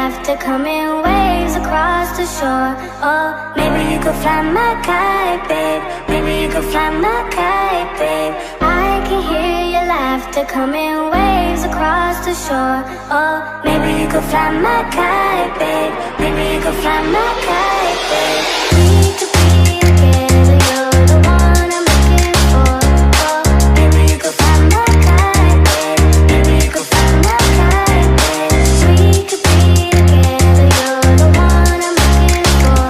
laugh to come in waves across the shore. Oh, maybe you could fly my kite, babe. Maybe you could fly my kite, babe. I can hear your laughter come in waves across the shore. Oh, maybe you could fly my kite, babe. Maybe you could fly my kite, babe. We could be together, you're the one I'm looking for. Oh, maybe you could fly my kite, babe. Maybe you could fly my kite, babe. We could be together, you're the one I'm looking for.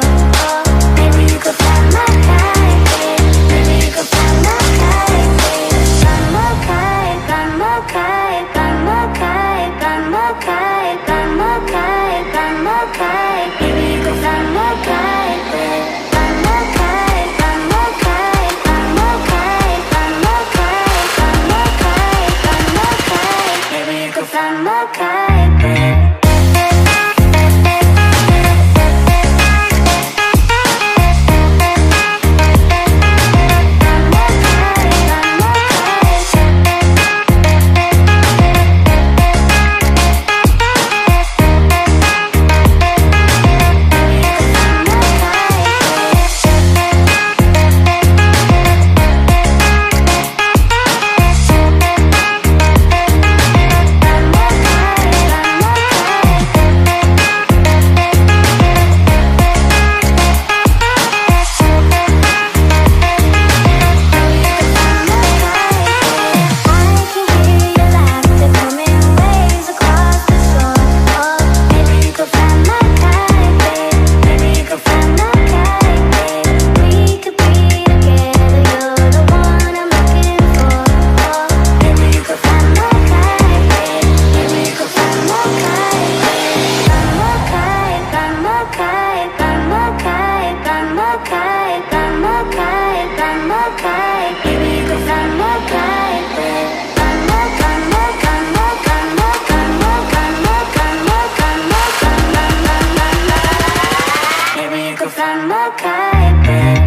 Oh, maybe you could fly my kite, babe. Maybe you could fly my kite, babe. Fly my kite, fly my kite, fly my kite, fly my kite, fly my kite, fly my kite. Maybe you could fly my kite, babe. Fly my kite, fly my kite, fly my kite, fly my kite, fly my kite, fly my kite. Maybe you could fly my kite, babe.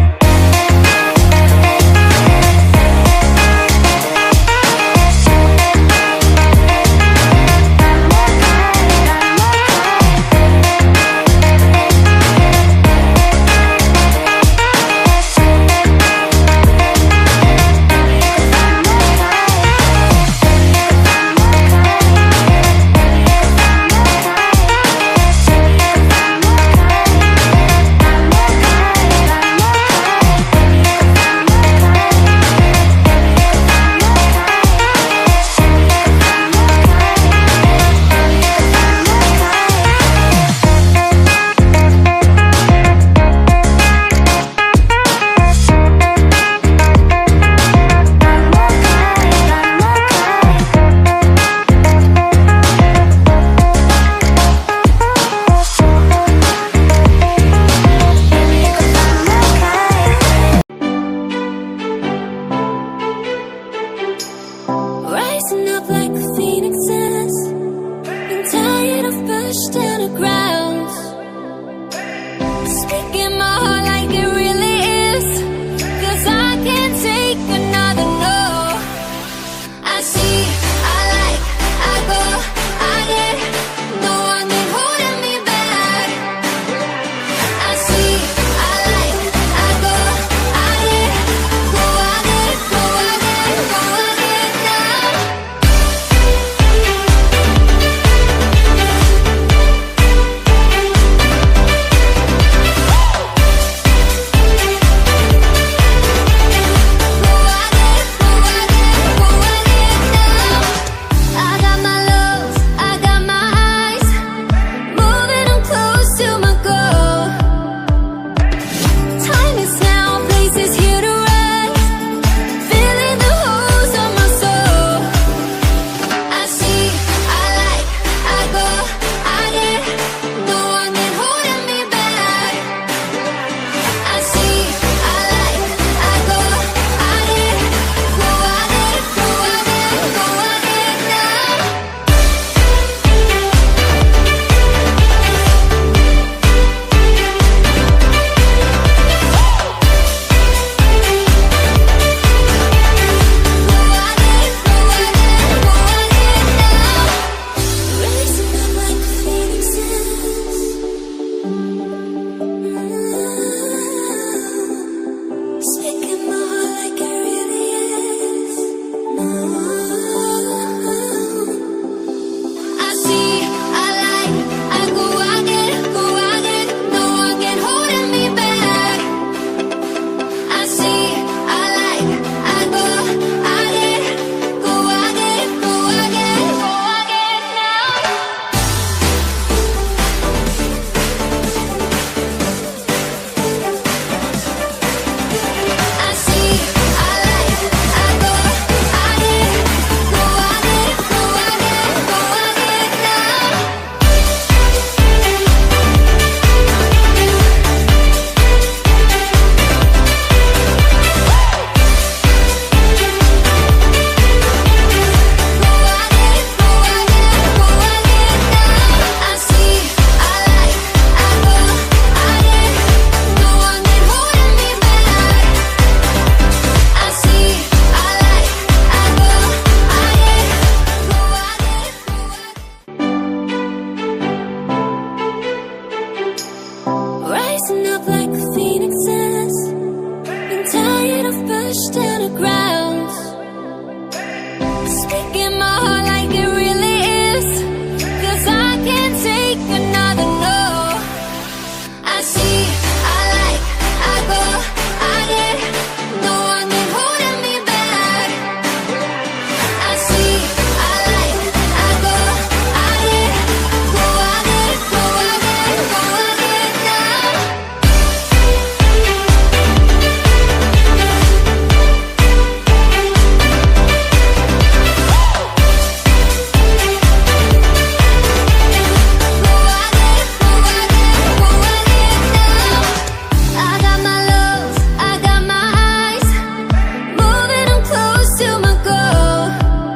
Rising up like a phoenix is. I'm tired of pushed to the ground.